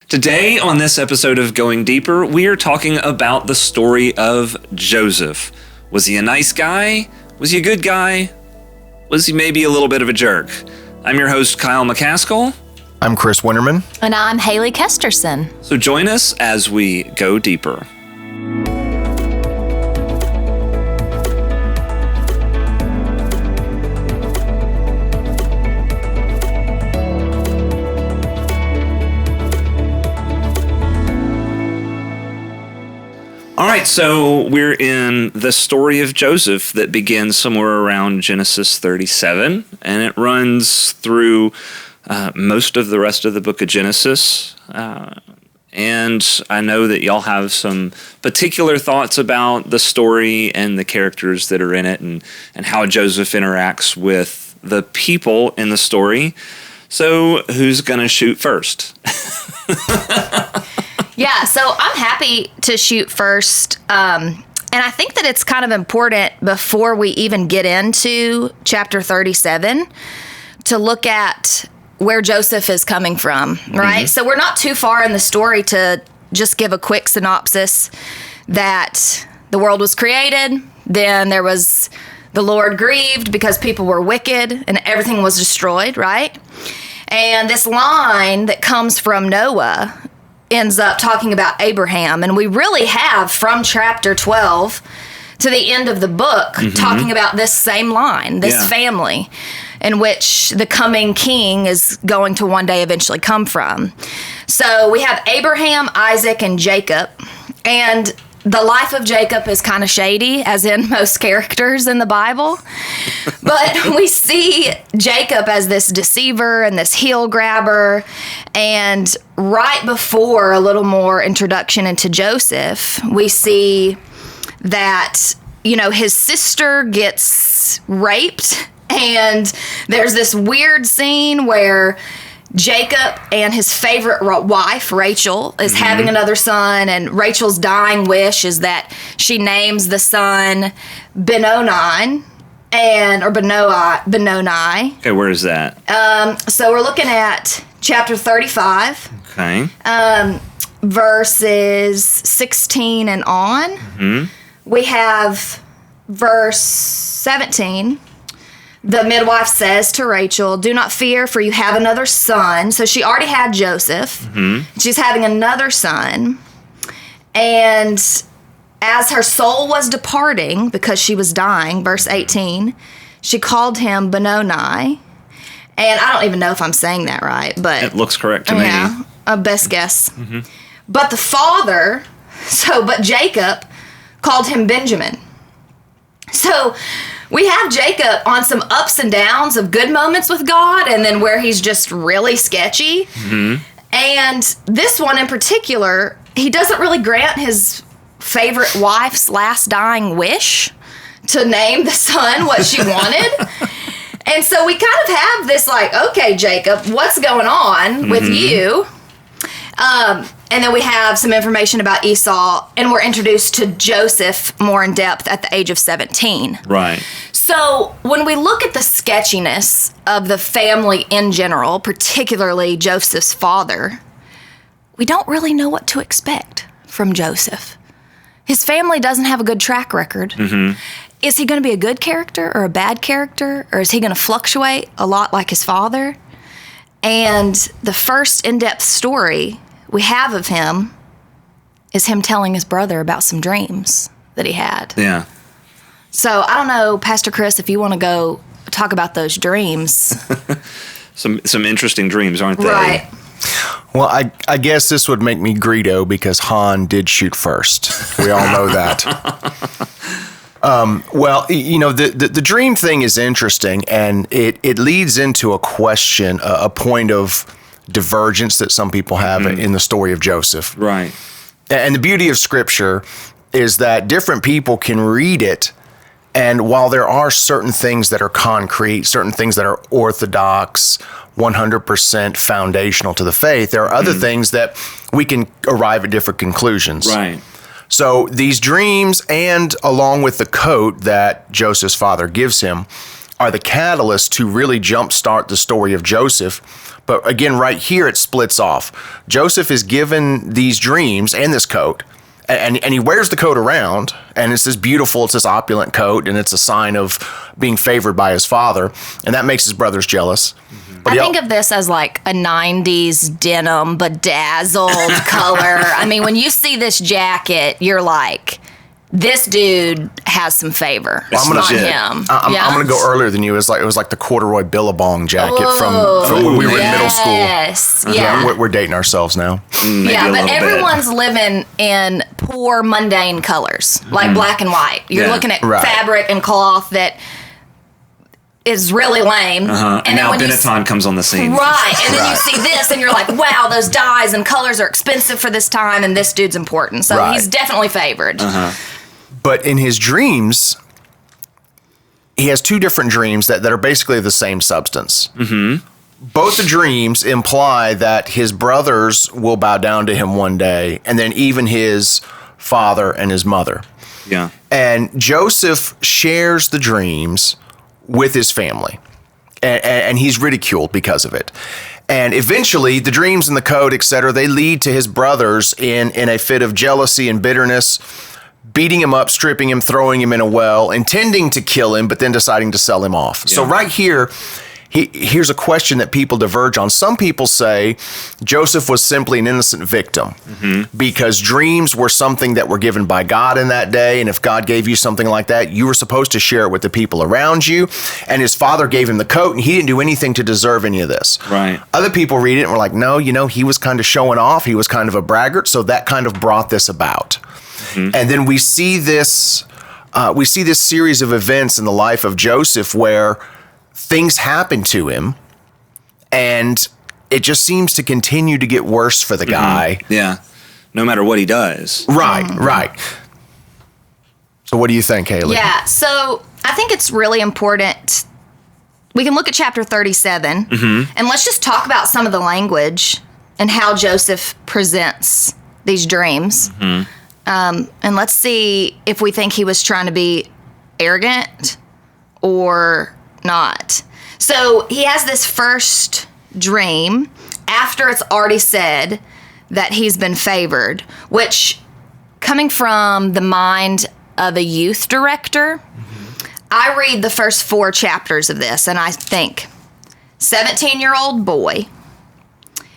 Today, on this episode of Going Deeper, we are talking about the story of Joseph. Was he a nice guy? Was he a good guy? Was he maybe a little bit of a jerk? I'm your host, Kyle McCaskill. I'm Chris Winterman. And I'm Haley Kesterson. So join us as we go deeper. All right, so we're in the story of Joseph that begins somewhere around Genesis 37, and it runs through most of the rest of the book of Genesis. And I know that y'all have some particular thoughts about the story and the characters that are in it and how Joseph interacts with the people in the story. So who's going to shoot first? Yeah, so I'm happy to shoot first. And I think that it's kind of important before we even get into chapter 37 to look at where Joseph is coming from, right? Mm-hmm. So we're not too far in the story to just give a quick synopsis that the world was created, then there was the Lord grieved because people were wicked and everything was destroyed, right? And this line that comes from Noah ends up talking about Abraham, and we really have from chapter 12 to the end of the book talking about this same line, this family in which the coming king is going to one day eventually come from. So we have Abraham, Isaac, and Jacob, and the life of Jacob is kind of shady, as in most characters in the Bible. But we see Jacob as this deceiver and this heel grabber. And right before a little more introduction into Joseph, we see that, his sister gets raped. And there's this weird scene where Jacob and his favorite wife, Rachel, is having another son, and Rachel's dying wish is that she names the son Benoni. Okay, where is that? So we're looking at chapter 35. Okay. Verses 16 and on. Mm-hmm. We have verse 17. The midwife says to Rachel, "Do not fear, for you have another son." So she already had Joseph. Mm-hmm. She's having another son. And as her soul was departing, because she was dying, verse 18, she called him Benoni. And I don't even know if I'm saying that right, but it looks correct to me. Yeah, a best guess. Mm-hmm. But the father, but Jacob called him Benjamin. So we have Jacob on some ups and downs of good moments with God and then where he's just really sketchy. Mm-hmm. And this one in particular, he doesn't really grant his favorite wife's last dying wish to name the son what she wanted. And so we kind of have this okay, Jacob, what's going on with you? And then we have some information about Esau, and we're introduced to Joseph more in depth at the age of 17. Right. So when we look at the sketchiness of the family in general, particularly Joseph's father, we don't really know what to expect from Joseph. His family doesn't have a good track record. Mm-hmm. Is he going to be a good character or a bad character, or is he going to fluctuate a lot like his father? And the first in-depth story we have of him is him telling his brother about some dreams that he had. Yeah. So I don't know, Pastor Chris, if you want to go talk about those dreams. Some interesting dreams, aren't they? Right. Well, I guess this would make me Greedo because Han did shoot first. We all know that. The dream thing is interesting, and it leads into a question, a point of divergence that some people have in the story of Joseph. Right. And the beauty of Scripture is that different people can read it, and while there are certain things that are concrete, certain things that are orthodox, 100% foundational to the faith, there are other things that we can arrive at different conclusions. Right. So these dreams, and along with the coat that Joseph's father gives him, are the catalyst to really jumpstart the story of Joseph. But again, right here, it splits off. Joseph is given these dreams and this coat, and he wears the coat around, and it's this opulent coat, and it's a sign of being favored by his father, and that makes his brothers jealous. But I think of this as like a 90s denim bedazzled color. I mean, when you see this jacket, you're like, this dude has some favor. It's on legit. him. I'm going to go earlier than you. It was like the corduroy Billabong jacket from when we were in middle school. Yes, yeah. We're dating ourselves now. Maybe Yeah, a but little everyone's bit. living in poor, mundane colors, like black and white. You're Yeah. looking at Right. fabric and cloth that is really lame. And then now when you Benetton comes on the scene. Right, and then Right. you see this, and you're like, wow, those dyes and colors are expensive for this time, and this dude's important. So Right. he's definitely favored. But in his dreams, he has two different dreams that are basically the same substance. Mm-hmm. Both the dreams imply that his brothers will bow down to him one day, and then even his father and his mother. Yeah. And Joseph shares the dreams with his family, and he's ridiculed because of it. And eventually, the dreams and the code, etc., they lead to his brothers in a fit of jealousy and bitterness, beating him up, stripping him, throwing him in a well, intending to kill him, but then deciding to sell him off. So right here, here's a question that people diverge on. Some people say Joseph was simply an innocent victim because dreams were something that were given by God in that day. And if God gave you something like that, you were supposed to share it with the people around you. And his father gave him the coat, and he didn't do anything to deserve any of this. Right. Other people read it and were like, no, he was kind of showing off. He was kind of a braggart. So that kind of brought this about. And then we see this series of events in the life of Joseph where things happen to him, and it just seems to continue to get worse for the guy. Yeah. No matter what he does. Right. So what do you think, Haley? Yeah, so I think it's really important. We can look at chapter 37, and let's just talk about some of the language and how Joseph presents these dreams. And let's see if we think he was trying to be arrogant or not. So he has this first dream after it's already said that he's been favored, which, coming from the mind of a youth director, I read the first 4 chapters of this and I think, 17-year-old boy.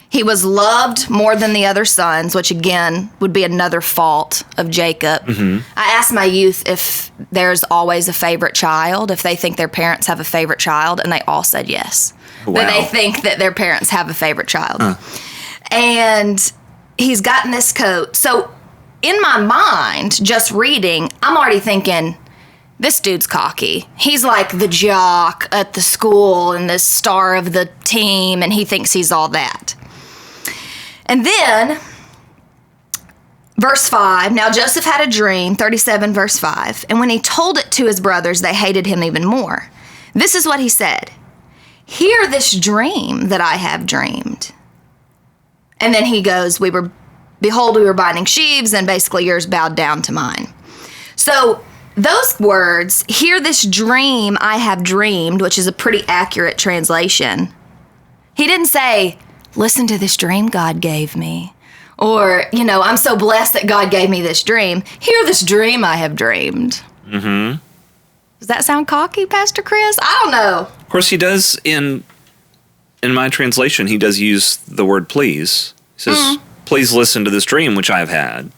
He was loved more than the other sons, which again would be another fault of Jacob. I asked my youth if there's always a favorite child, if they think their parents have a favorite child, and they all said yes. Wow. That they think that their parents have a favorite child. And he's gotten this coat. So in my mind, just reading, I'm already thinking, this dude's cocky. He's like the jock at the school and the star of the team, and he thinks he's all that. And then, verse 5, now Joseph had a dream, 37 verse 5, and when he told it to his brothers, they hated him even more. This is what he said, hear this dream that I have dreamed. And then he goes, behold, we were binding sheaves, and basically yours bowed down to mine. So those words, hear this dream I have dreamed, which is a pretty accurate translation. He didn't say, listen to this dream God gave me. Or, I'm so blessed that God gave me this dream. Hear this dream I have dreamed. Does that sound cocky, Pastor Chris? I don't know. Of course, he does in my translation, he does use the word please. He says, please listen to this dream which I have had.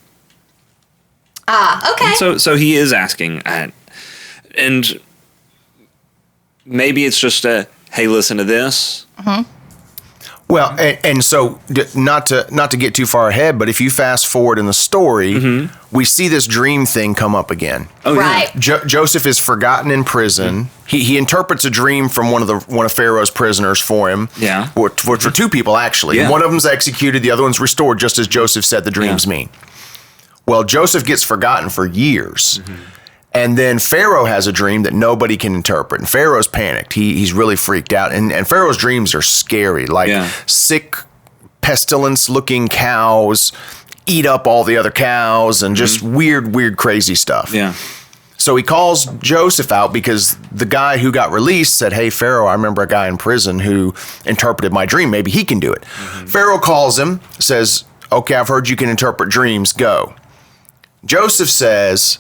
Okay. So he is asking, and maybe it's just a, hey, listen to this. Well, and so not to get too far ahead, but if you fast forward in the story, we see this dream thing come up again. Oh, Right. Joseph is forgotten in prison. He interprets a dream from one of Pharaoh's prisoners for him. Yeah. Which were 2 people actually. Yeah. One of them's executed, the other one's restored, just as Joseph said the dreams mean. Well, Joseph gets forgotten for years. And then Pharaoh has a dream that nobody can interpret. And Pharaoh's panicked. He's really freaked out. And Pharaoh's dreams are scary. Like sick, pestilence-looking cows eat up all the other cows and just weird, crazy stuff. Yeah. So he calls Joseph out because the guy who got released said, hey, Pharaoh, I remember a guy in prison who interpreted my dream. Maybe he can do it. Pharaoh calls him, says, okay, I've heard you can interpret dreams. Go. Joseph says,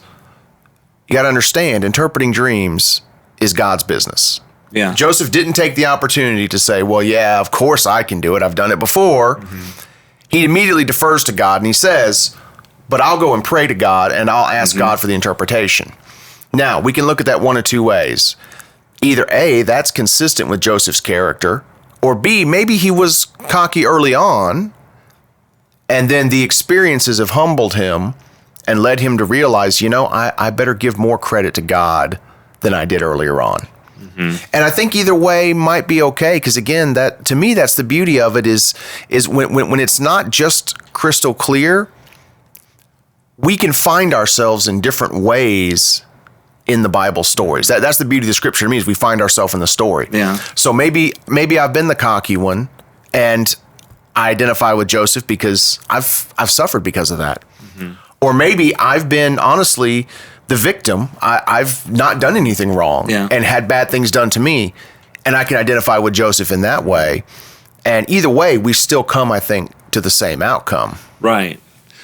you got to understand, interpreting dreams is God's business. Yeah. Joseph didn't take the opportunity to say, well, yeah, of course I can do it. I've done it before. He immediately defers to God and he says, but I'll go and pray to God and I'll ask God for the interpretation. Now, we can look at that one of two ways. Either A, that's consistent with Joseph's character, or B, maybe he was cocky early on, and then the experiences have humbled him and led him to realize, I better give more credit to God than I did earlier on. And I think either way might be okay, because again, that to me, that's the beauty of it is when it's not just crystal clear, we can find ourselves in different ways in the Bible stories. That's the beauty of the scripture to me, is we find ourselves in the story. Yeah. So maybe I've been the cocky one and I identify with Joseph because I've suffered because of that. Or maybe I've been honestly the victim. I've not done anything wrong and had bad things done to me, and I can identify with Joseph in that way. And either way, we still come, I think, to the same outcome. Right.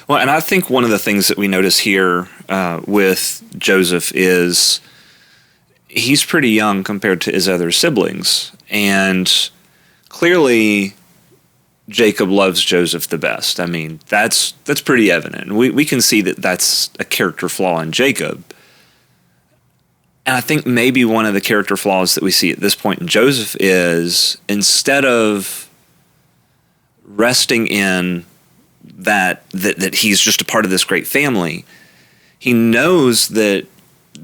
Well, and I think one of the things that we notice here with Joseph is he's pretty young compared to his other siblings. And clearly, Jacob loves Joseph the best. I mean, that's pretty evident. We can see that that's a character flaw in Jacob. And I think maybe one of the character flaws that we see at this point in Joseph is, instead of resting in that he's just a part of this great family, he knows that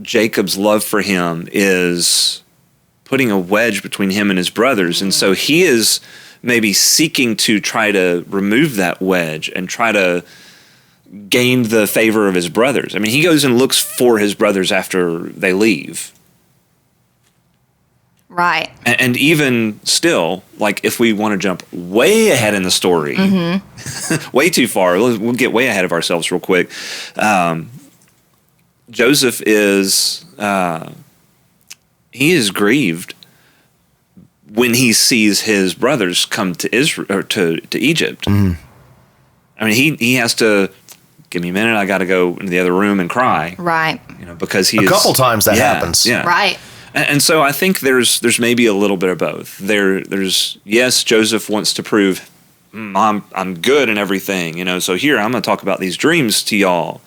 Jacob's love for him is putting a wedge between him and his brothers. And so he is maybe seeking to try to remove that wedge and try to gain the favor of his brothers. I mean, he goes and looks for his brothers after they leave. Right. And even still, like, if we want to jump way ahead in the story, way too far, we'll get way ahead of ourselves real quick. Joseph is, he is grieved when he sees his brothers come to Israel, or to Egypt. I mean, he has to, give me a minute, I got to go into the other room and cry. Right. Because he a couple times that happens. Yeah. Right. And so I think there's maybe a little bit of both. There's yes, Joseph wants to prove I'm good and everything, so here I'm going to talk about these dreams to y'all,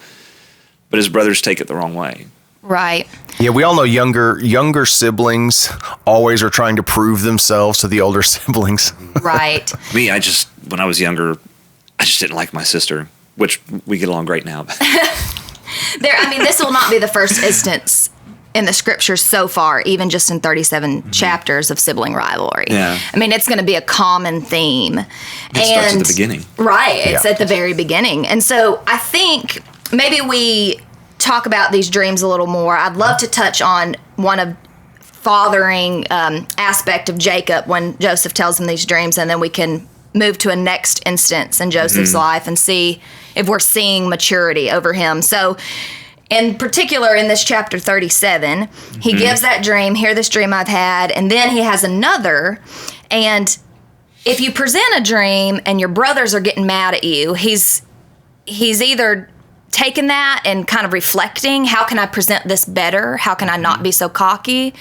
but his brothers take it the wrong way. Right. Yeah, we all know younger siblings always are trying to prove themselves to the older siblings. Right. Me, when I was younger, I just didn't like my sister, which we get along great now. This will not be the first instance in the scriptures so far, even just in 37 chapters of sibling rivalry. Yeah. I mean, it's going to be a common theme. It starts at the beginning. Right. It's at the very beginning. And so I think maybe we talk about these dreams a little more. I'd love to touch on one of fathering aspect of Jacob when Joseph tells him these dreams, and then we can move to a next instance in Joseph's life and see if we're seeing maturity over him. So in particular, in this chapter 37, he gives that dream, hear this dream I've had, and then he has another. And if you present a dream and your brothers are getting mad at you, he's either taking that and kind of reflecting, how can I present this better? How can I not be so cocky?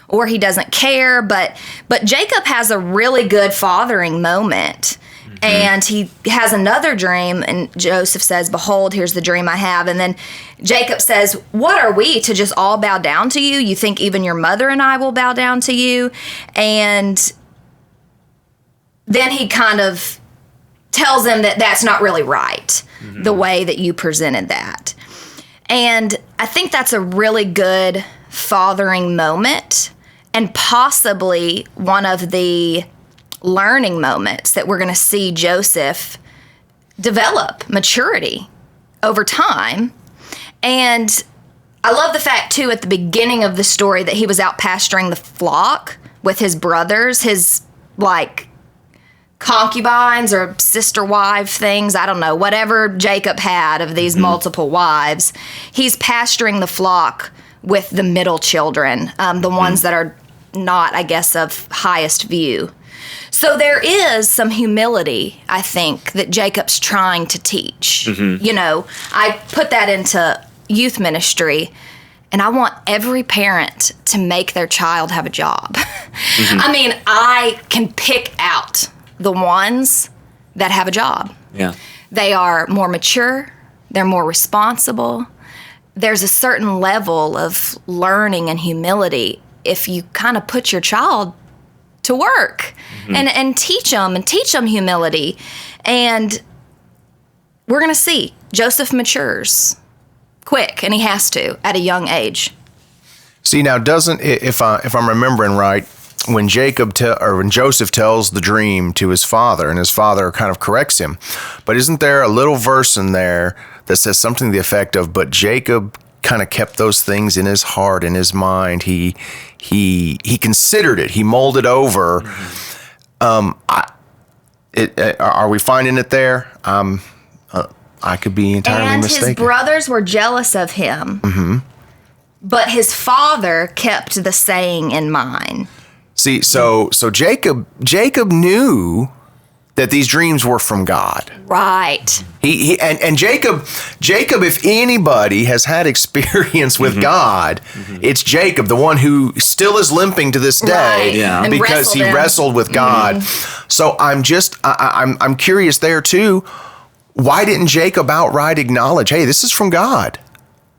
Or he doesn't care. But Jacob has a really good fathering moment. And he has another dream, and Joseph says, behold, here's the dream I have. And then Jacob says, what are we, to just all bow down to you? You think even your mother and I will bow down to you? And then he kind of tells him that that's not really right, the way that you presented that. And I think that's a really good fathering moment, and possibly one of the learning moments that we're going to see Joseph develop maturity over time. And I love the fact, too, at the beginning of the story that he was out pasturing the flock with his brothers, his, concubines or sister wife things, I don't know, whatever Jacob had of these multiple wives. He's pasturing the flock with the middle children, the ones that are not, I guess, of highest view. So there is some humility, I think, that Jacob's trying to teach. You know, I put that into youth ministry, and I want every parent to make their child have a job. I mean, I can pick out the ones that have a job. Yeah. They are more mature, they're more responsible. There's a certain level of learning and humility if you kind of put your child to work and teach them humility. And we're going to see Joseph matures quick, and he has to at a young age. See, now doesn't, if I'm remembering right, when when Joseph tells the dream to his father, and his father kind of corrects him, but isn't there a little verse in there that says something to the effect of, but Jacob kind of kept those things in his heart, in his mind. He considered it. He mulled it over. Are we finding it there? I could be entirely mistaken. And his brothers were jealous of him, but his father kept the saying in mind. See, so Jacob knew that these dreams were from God. Right. And Jacob, if anybody has had experience with God, it's Jacob, the one who still is limping to this day, Right. because he wrestled with God. So I'm curious there too. Why didn't Jacob outright acknowledge, hey, this is from God,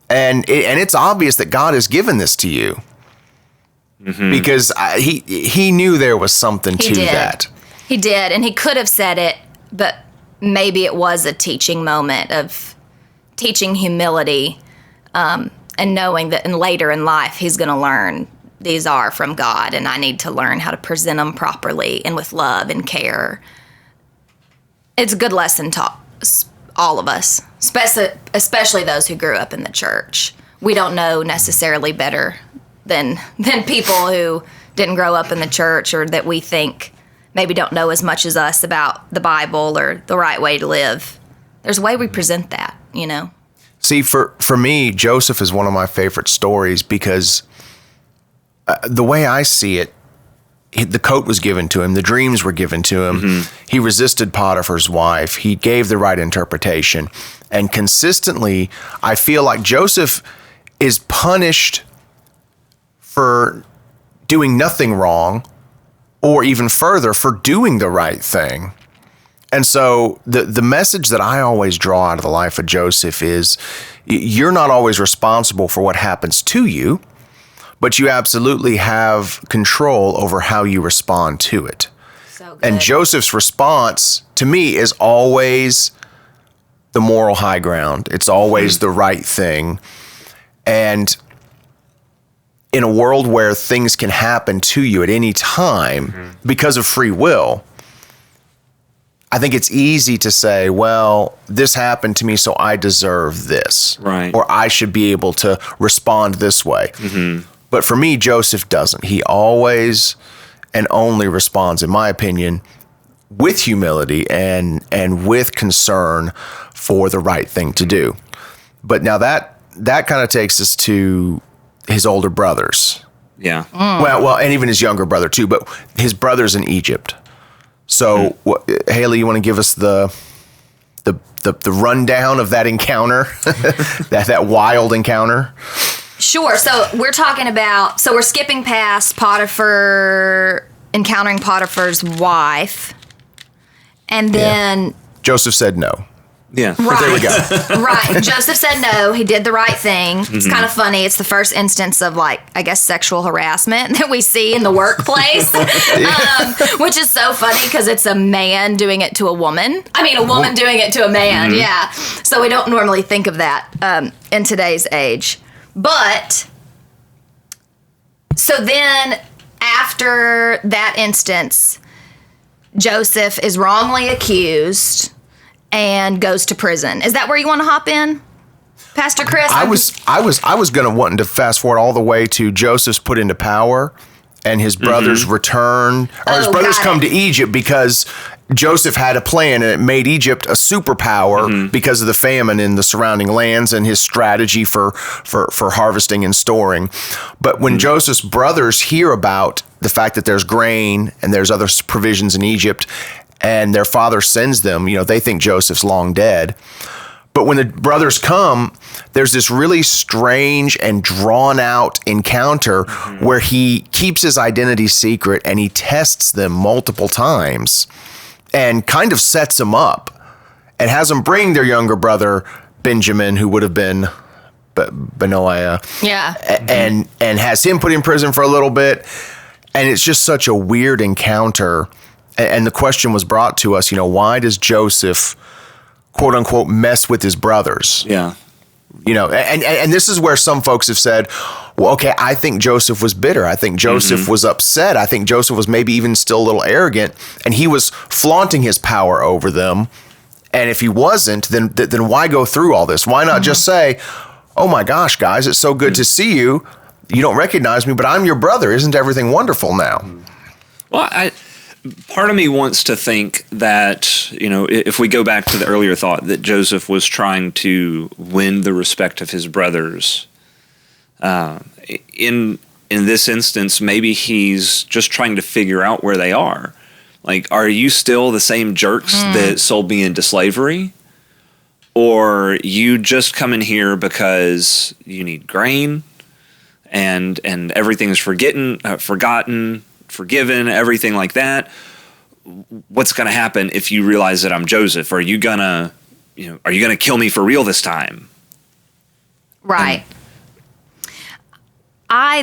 and it's obvious that God has given this to you, because he knew there was something to that. He did, and he could have said it, but maybe it was a teaching moment of teaching humility, and knowing that later in life he's going to learn these are from God, and I need to learn how to present them properly and with love and care. It's a good lesson taught all of us, especially those who grew up in the church. We don't know necessarily better than people who didn't grow up in the church, or that we think maybe don't know as much as us about the Bible or the right way to live. There's a way we present that, you know. See, for me, Joseph is one of my favorite stories because the way I see it, the coat was given to him, the dreams were given to him. He resisted Potiphar's wife. He gave the right interpretation. And consistently, I feel like Joseph is punished for doing nothing wrong, or even further, for doing the right thing. And so the message that I always draw out of the life of Joseph is, you're not always responsible for what happens to you, but you absolutely have control over how you respond to it. So good. And Joseph's response, to me, is always the moral high ground. It's always the right thing. And in a world where things can happen to you at any time because of free will, I think it's easy to say, well, this happened to me, so I deserve this. Right. Or I should be able to respond this way. But for me, Joseph doesn't. He always and only responds, in my opinion, with humility and with concern for the right thing to do. But now that kind of takes us to his older brothers. Yeah. Well, and even his younger brother too, but his brothers in Egypt. So, Haley, you want to give us the rundown of that encounter, that wild encounter? Sure. So we're skipping past Potiphar, encountering Potiphar's wife, and then Joseph said no. Yeah. Right. There we go. Right. Joseph said no. He did the right thing. It's kind of funny. It's the first instance of, like, I guess, sexual harassment that we see in the workplace, which is so funny because it's a man doing it to a woman. I mean, a woman doing it to a man. Yeah. So we don't normally think of that in today's age. But so then after that instance, Joseph is wrongly accused and goes to prison. Is that where you want to hop in, Pastor Chris? I was going to want to fast forward all the way to Joseph's put into power and his brothers return, or his brothers come to Egypt because Joseph had a plan, and it made Egypt a superpower because of the famine in the surrounding lands and his strategy for harvesting and storing. But when Joseph's brothers hear about the fact that there's grain and there's other provisions in Egypt, and their father sends them, they think Joseph's long dead. But when the brothers come, there's this really strange and drawn out encounter where he keeps his identity secret and he tests them multiple times and kind of sets them up and has them bring their younger brother, Benjamin, who would have been Benaiah, and has him put in prison for a little bit. And it's just such a weird encounter. And the question was brought to us, why does Joseph, quote unquote, mess with his brothers? Yeah. And this is where some folks have said, well, okay, I think Joseph was bitter. I think Joseph was upset. I think Joseph was maybe even still a little arrogant, and he was flaunting his power over them. And if he wasn't, then why go through all this? Why not just say, oh my gosh, guys, it's so good to see you. You don't recognize me, but I'm your brother. Isn't everything wonderful now? Well, part of me wants to think that, if we go back to the earlier thought that Joseph was trying to win the respect of his brothers, in this instance, maybe he's just trying to figure out where they are. Like, are you still the same jerks that sold me into slavery? Or you just come in here because you need grain and everything's forgotten, forgiven, everything like that? What's going to happen if you realize that I'm Joseph? Are you gonna kill me for real this time? Right.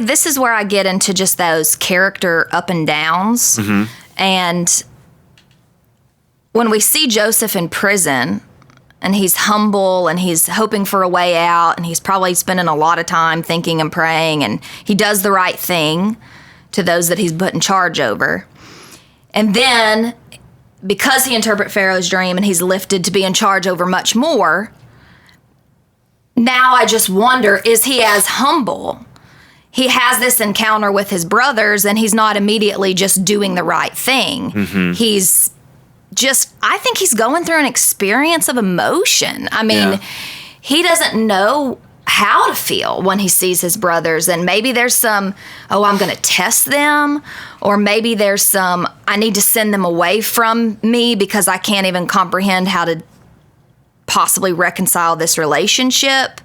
This is where I get into just those character up and downs. And when we see Joseph in prison, and he's humble and he's hoping for a way out, and he's probably spending a lot of time thinking and praying, and he does the right thing to those that he's put in charge over. And then, because he interprets Pharaoh's dream and he's lifted to be in charge over much more, now I just wonder, is he as humble? He has this encounter with his brothers, and he's not immediately just doing the right thing. He's I think he's going through an experience of emotion. I mean, he doesn't know how to feel when he sees his brothers, and maybe there's some, I'm going to test them, or maybe there's some, I need to send them away from me because I can't even comprehend how to possibly reconcile this relationship.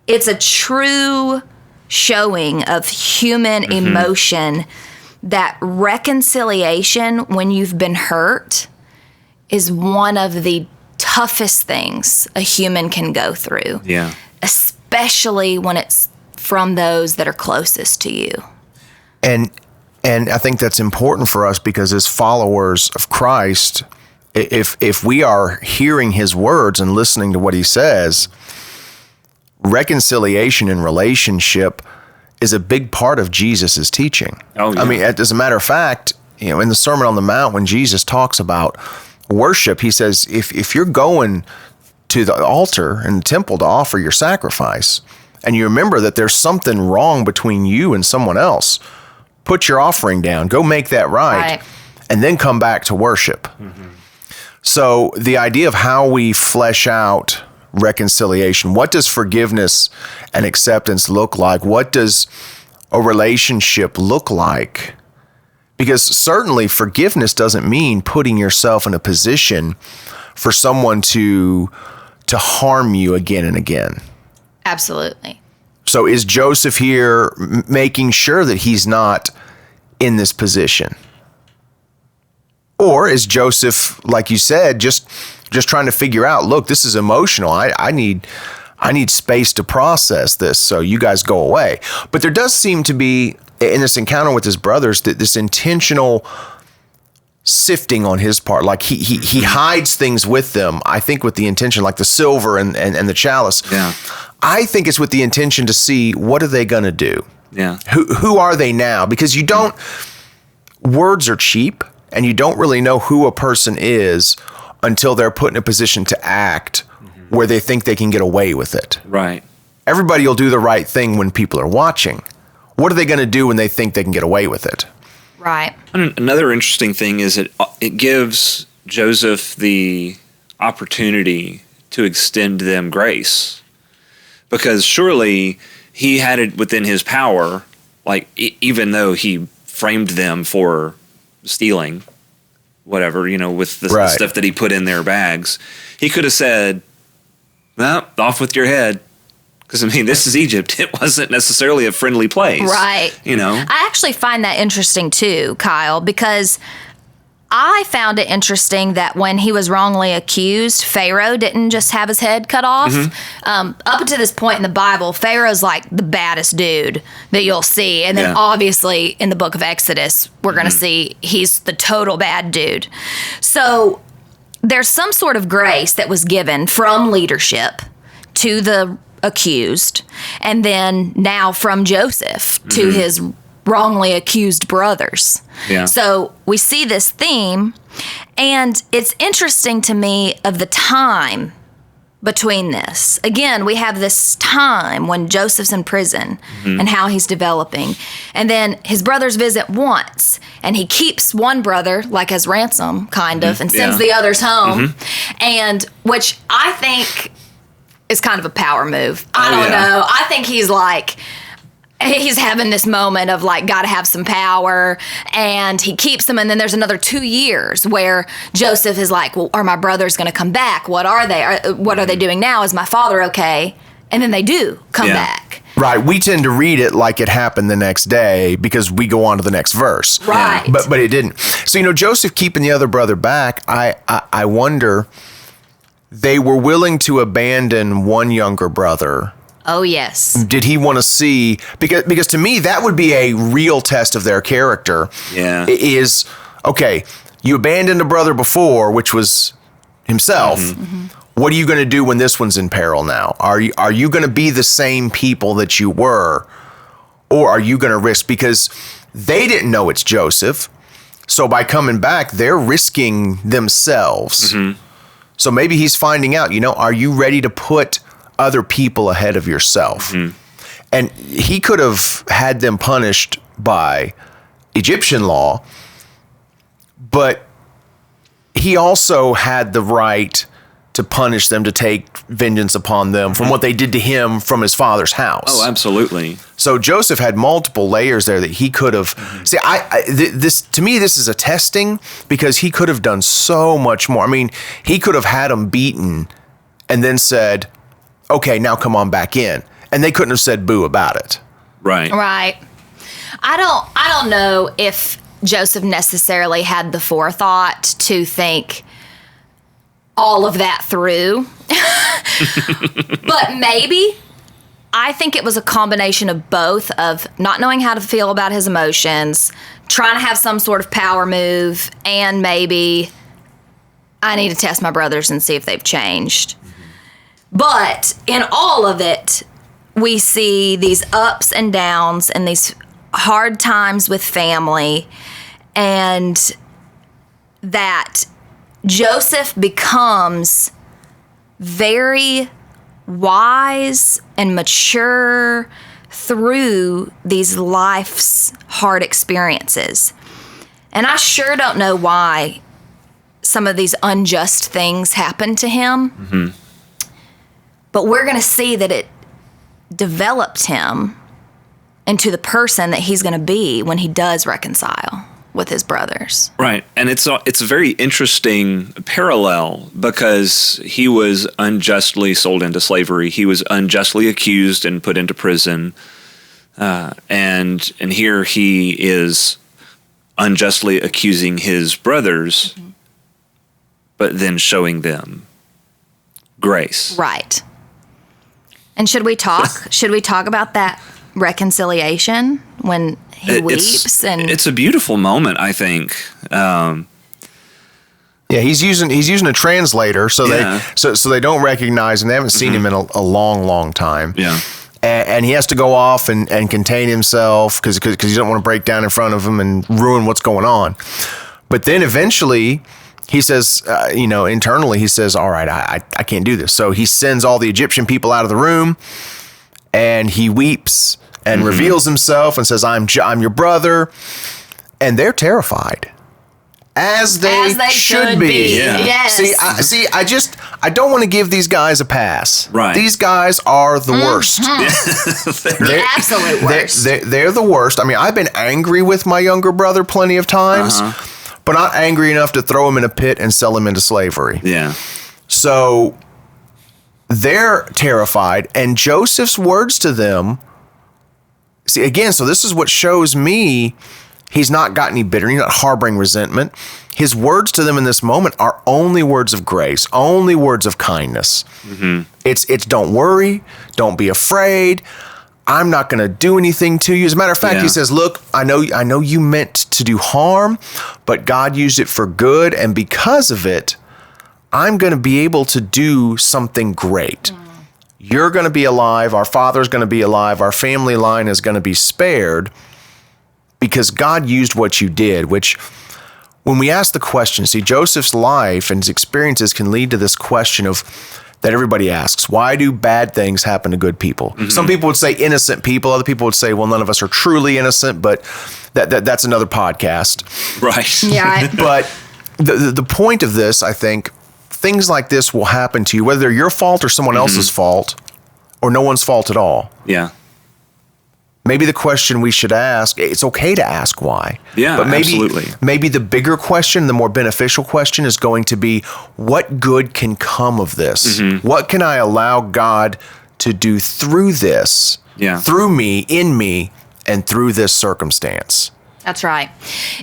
It's a true showing of human emotion, that reconciliation when you've been hurt is one of the toughest things a human can go through. Yeah. Especially when it's from those that are closest to you. And I think that's important for us, because as followers of Christ, if we are hearing his words and listening to what he says, reconciliation in relationship is a big part of Jesus's teaching. Oh, yeah. I mean, as a matter of fact, in the Sermon on the Mount, when Jesus talks about worship, he says, if you're going to the altar and the temple to offer your sacrifice, and you remember that there's something wrong between you and someone else, put your offering down, go make that right. And then come back to worship. So the idea of how we flesh out reconciliation, what does forgiveness and acceptance look like? What does a relationship look like? Because certainly forgiveness doesn't mean putting yourself in a position for someone to harm you again and again. Absolutely. So is Joseph here making sure that he's not in this position? Or is Joseph, like you said, just trying to figure out, look, this is emotional. I need space to process this, so you guys go away. But there does seem to be, in this encounter with his brothers, that this intentional sifting on his part. Like he hides things with them, I think with the intention, like the silver and the chalice. Yeah. I think it's with the intention to see, what are they going to do? Yeah. Who are they now? Because words are cheap, and you don't really know who a person is until they're put in a position to act where they think they can get away with it. Right. Everybody will do the right thing when people are watching. what are they going to do when they think they can get away with it? Right. And another interesting thing is it gives Joseph the opportunity to extend them grace, because surely he had it within his power, like even though he framed them for stealing, whatever, with the stuff that he put in their bags, he could have said, "No, off with your head." Because, this is Egypt. It wasn't necessarily a friendly place. Right. I actually find that interesting too, Kyle, because I found it interesting that when he was wrongly accused, Pharaoh didn't just have his head cut off. Up to this point in the Bible, Pharaoh's like the baddest dude that you'll see. And then obviously in the book of Exodus, we're going to see he's the total bad dude. So there's some sort of grace that was given from leadership to the accused, and then now from Joseph to his wrongly accused brothers. Yeah. So we see this theme, and it's interesting to me of the time between this. Again, we have this time when Joseph's in prison and how he's developing. And then his brothers visit once, and he keeps one brother like as ransom, kind of, and sends the others home. And which I think is kind of a power move. I don't know. I think he's having this moment of like, got to have some power, and he keeps them. And then there's another 2 years where Joseph is like, well, are my brothers going to come back? What are they? What are they doing now? Is my father okay? And then they do come back. Right. We tend to read it like it happened the next day because we go on to the next verse. Right. But it didn't. So, Joseph keeping the other brother back, I wonder, they were willing to abandon one younger brother. Oh, yes. Did he want to see, because to me, that would be a real test of their character. Yeah. Is, okay, you abandoned a brother before, which was himself. What are you going to do when this one's in peril now? Are you going to be the same people that you were, or are you going to risk? Because they didn't know it's Joseph. So by coming back, they're risking themselves. So maybe he's finding out, are you ready to put other people ahead of yourself? And he could have had them punished by Egyptian law, but he also had the right to punish them, to take vengeance upon them from what they did to him from his father's house. Oh, absolutely. So Joseph had multiple layers there that he could have. See, this to me, this is a testing, because he could have done so much more. He could have had them beaten and then said, "Okay, now come on back in," and they couldn't have said boo about it. Right. Right. I don't know if Joseph necessarily had the forethought to think all of that through. But maybe. I think it was a combination of both, of not knowing how to feel about his emotions, trying to have some sort of power move, and maybe I need to test my brothers and see if they've changed. But in all of it, we see these ups and downs and these hard times with family, and that Joseph becomes very wise and mature through these life's hard experiences. And I sure don't know why some of these unjust things happen to him. But we're going to see that it developed him into the person that he's going to be when he does reconcile with his brothers. Right. And it's a very interesting parallel, because he was unjustly sold into slavery. He was unjustly accused and put into prison. And here he is unjustly accusing his brothers, but then showing them grace. Right. And should we talk about that reconciliation when he weeps? And it's a beautiful moment, I think. Yeah, he's using a translator, so they don't recognize him. They haven't seen him in a long time. Yeah. And he has to go off and contain himself because he don't want to break down in front of him and ruin what's going on. But then eventually he says, internally he says, all right, I can't do this. So he sends all the Egyptian people out of the room, and he weeps and reveals himself and says, I'm your brother. And they're terrified. As they should be. Yeah. Yes. I don't want to give these guys a pass. Right. These guys are the worst. The absolute worst. They're the worst. I mean, I've been angry with my younger brother plenty of times, but not angry enough to throw him in a pit and sell him into slavery. Yeah. So they're terrified, and Joseph's words to them, see, again, so this is what shows me he's not got any bitter, he's not harboring resentment. His words to them in this moment are only words of grace, only words of kindness. It's don't worry, don't be afraid. I'm not going to do anything to you. As a matter of fact, he says, look, I know you meant to do harm, but God used it for good, and because of it, I'm going to be able to do something great. You're going to be alive. Our father's going to be alive. Our family line is going to be spared because God used what you did, which when we ask the question, see, Joseph's life and his experiences can lead to this question of that everybody asks, why do bad things happen to good people? Some people would say innocent people. Other people would say, well, none of us are truly innocent, but that's another podcast. Right. Yeah. But the point of this, I think, things like this will happen to you, whether they're your fault or someone else's fault, or no one's fault at all. Yeah. Maybe the question we should ask, it's okay to ask why. Yeah, but absolutely. Maybe the bigger question, the more beneficial question is going to be, what good can come of this? What can I allow God to do through this, through me, in me, and through this circumstance? That's right.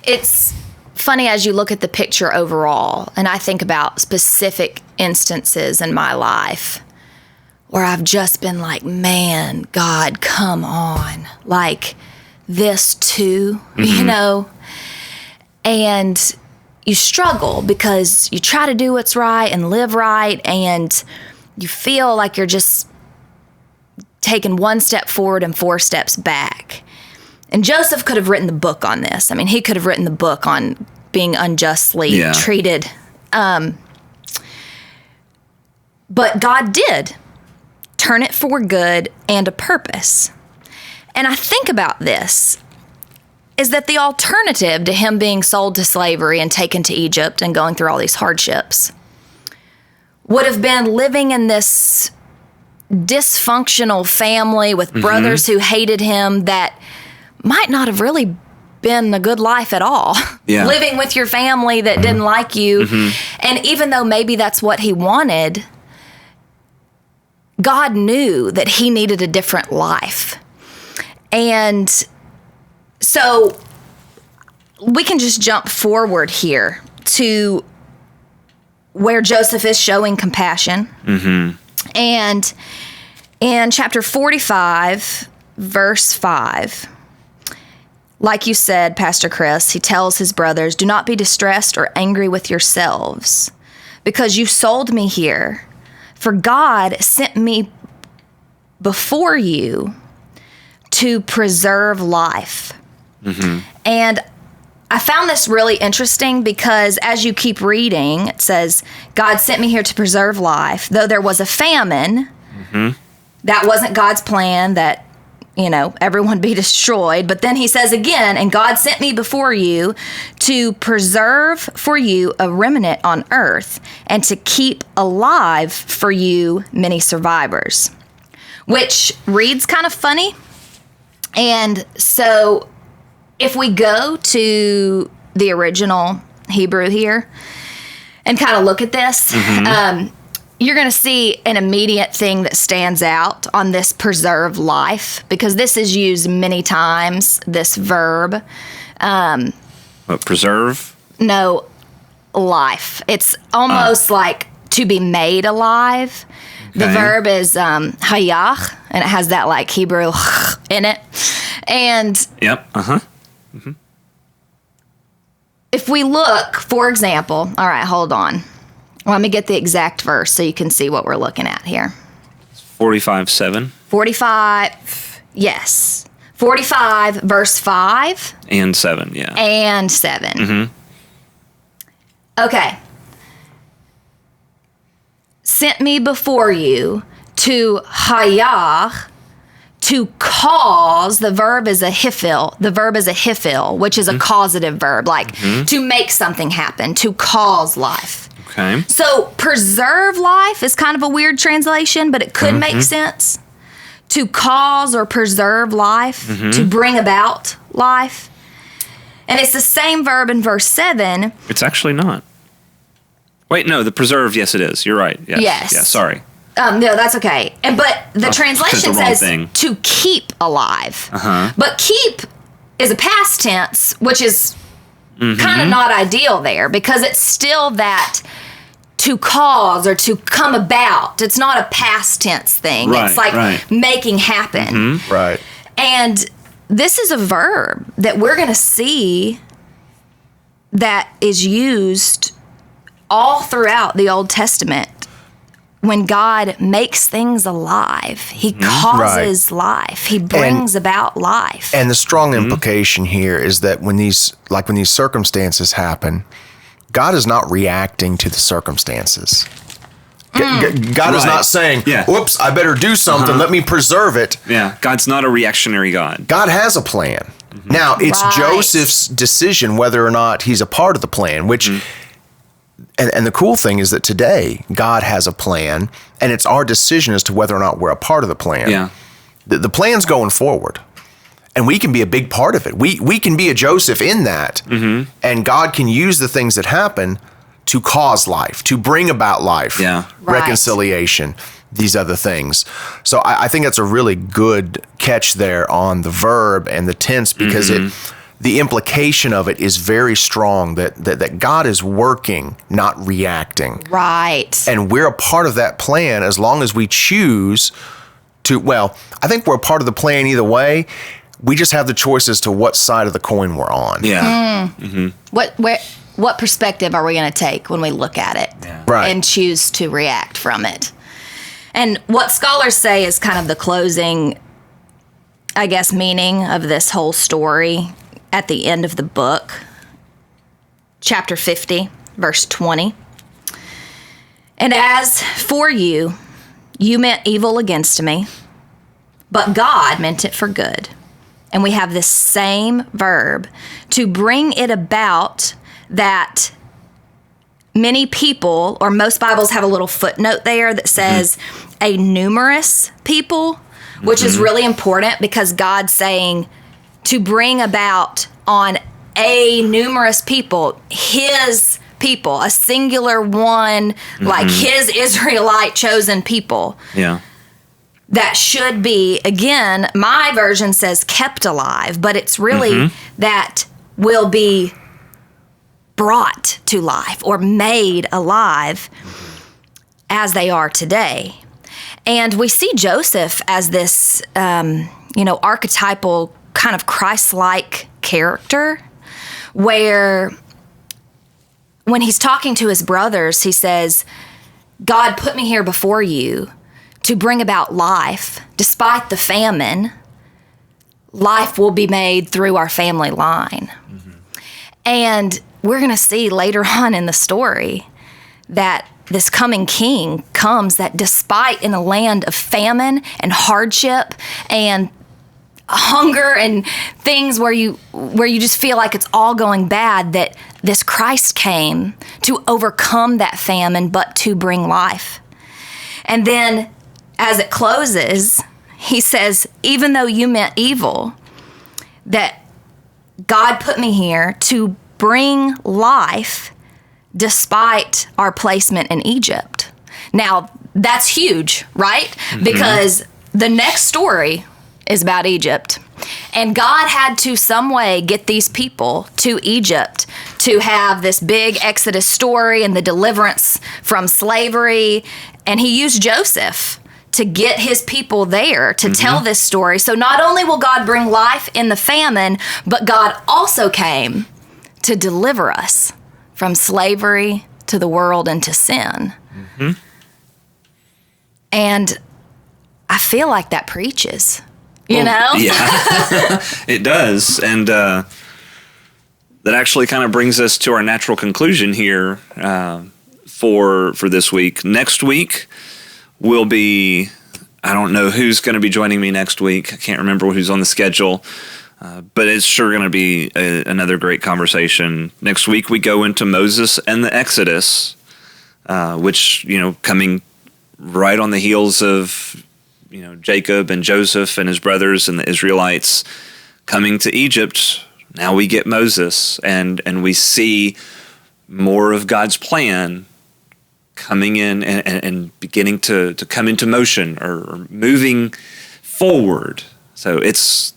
It's funny as you look at the picture overall, and I think about specific instances in my life where I've just been like, man, God, come on. Like this too, you know? And you struggle because you try to do what's right and live right, and you feel like you're just taking one step forward and 4 steps back. And Joseph could have written the book on this. I mean, he could have written the book on being unjustly treated. But God did turn it for good and a purpose. And I think about this, is that the alternative to him being sold to slavery and taken to Egypt and going through all these hardships would have been living in this dysfunctional family with brothers who hated him that might not have really been a good life at all. Yeah. Living with your family that didn't like you. And even though maybe that's what he wanted, God knew that he needed a different life. And so we can just jump forward here to where Joseph is showing compassion. And in chapter 45, verse 5, like you said, Pastor Chris, he tells his brothers, do not be distressed or angry with yourselves because you sold me here. For God sent me before you to preserve life. And I found this really interesting because as you keep reading, it says, God sent me here to preserve life. Though there was a famine, that wasn't God's plan that, you know, everyone be destroyed. But then he says again, and God sent me before you to preserve for you a remnant on earth and to keep alive for you many survivors, which reads kind of funny. And so if we go to the original Hebrew here and kind of look at this, you're going to see an immediate thing that stands out on this preserve life, because this is used many times, this verb. Preserve? No, life. It's almost like to be made alive. The verb is hayach, and it has that like Hebrew in it. And if we look, for example, all right, hold on. Let me get the exact verse so you can see what we're looking at here. 45:7. 45, yes. 45, verse 5. And 7, yeah. And 7. Okay. Sent me before you to hayah, to cause, the verb is a hifil. The verb is a hifil, which is a causative verb, like to make something happen, to cause life. Okay. So preserve life is kind of a weird translation, but it could make sense. To cause or preserve life, to bring about life. And it's the same verb in verse 7. It's actually not. Wait, no, the preserve, yes, it is. You're right. Yes. Yeah, sorry. No, that's okay. But the translation the wrong says thing. to keep alive. But keep is a past tense, which is kind of not ideal there because it's still that to cause or to come about. It's not a past tense thing. Right, it's like making happen. Right. And this is a verb that we're going to see that is used all throughout the Old Testament. When God makes things alive, he causes life. He brings about life. And the strong implication here is that when these circumstances happen, God is not reacting to the circumstances. God is not saying, whoops, I better do something. Let me preserve it. Yeah, God's not a reactionary God. God has a plan. Now, it's Joseph's decision whether or not he's a part of the plan, which... And the cool thing is that today, God has a plan, and it's our decision as to whether or not we're a part of the plan. Yeah. The plan's going forward, and we can be a big part of it. We can be a Joseph in that, and God can use the things that happen to cause life, to bring about life, reconciliation, these other things. So I think that's a really good catch there on the verb and the tense because the implication of it is very strong that God is working, not reacting. Right. And we're a part of that plan as long as we choose to, well, I think we're a part of the plan either way. We just have the choice as to what side of the coin we're on. Yeah. What perspective are we going to take when we look at it and choose to react from it? And what scholars say is kind of the closing, I guess, meaning of this whole story at the end of the book, chapter 50, verse 20. And as for you, you meant evil against me, but God meant it for good. And we have this same verb to bring it about that many people, or most Bibles have a little footnote there that says a numerous people, which is really important because God's saying, to bring about on a numerous people, his people, a singular one, like his Israelite chosen people. Yeah. That should be, again, my version says kept alive, but it's really that will be brought to life or made alive as they are today. And we see Joseph as this, archetypal kind of Christ-like character where when he's talking to his brothers, he says, God put me here before you to bring about life. Despite the famine, life will be made through our family line. And we're going to see later on in the story that this coming king comes that despite in a land of famine and hardship and hunger and things where you just feel like it's all going bad, that this Christ came to overcome that famine, but to bring life. And then as it closes, he says, even though you meant evil, that God put me here to bring life despite our placement in Egypt. Now, that's huge, right? Because the next story is about Egypt. And God had to some way get these people to Egypt to have this big Exodus story and the deliverance from slavery. And he used Joseph to get his people there to tell this story. So not only will God bring life in the famine, but God also came to deliver us from slavery to the world and to sin. And I feel like that preaches. You know? Yeah, it does. And that actually kind of brings us to our natural conclusion here for this week. Next week will be I don't know who's going to be joining me next week. I can't remember who's on the schedule. But it's sure going to be another great conversation. Next week we go into Moses and the Exodus, which, coming right on the heels of, Jacob and Joseph and his brothers and the Israelites coming to Egypt. Now we get Moses and we see more of God's plan coming in and beginning to come into motion or moving forward. So it's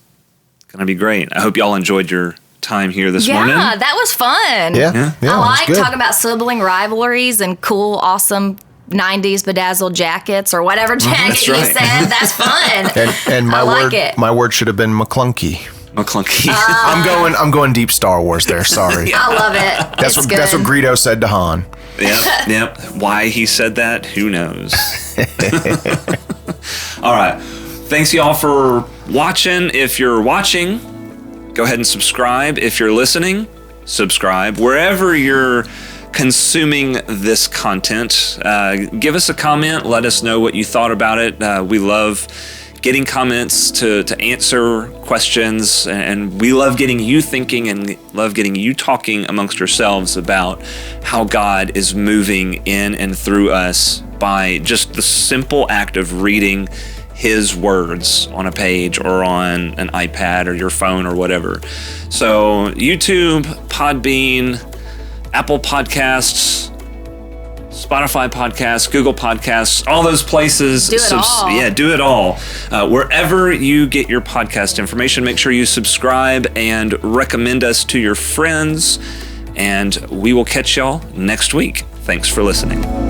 going to be great. I hope y'all enjoyed your time here this morning. Yeah, that was fun. Yeah, I like talking about sibling rivalries and cool, awesome 90s bedazzled jackets or whatever jacket you said. That's fun. And my like it. My word should have been McClunky. McClunky. I'm going deep Star Wars there. Sorry. I love it. That's what Greedo said to Han. Yep. Why he said that, who knows? All right. Thanks, y'all, for watching. If you're watching, go ahead and subscribe. If you're listening, subscribe. Wherever you're consuming this content, give us a comment. Let us know what you thought about it. We love getting comments to answer questions, and we love getting you thinking and love getting you talking amongst yourselves about how God is moving in and through us by just the simple act of reading His words on a page or on an iPad or your phone or whatever. So YouTube, Podbean, Apple Podcasts, Spotify Podcasts, Google Podcasts, all those places. Do it all. Yeah, do it all. Wherever you get your podcast information, make sure you subscribe and recommend us to your friends. And we will catch y'all next week. Thanks for listening.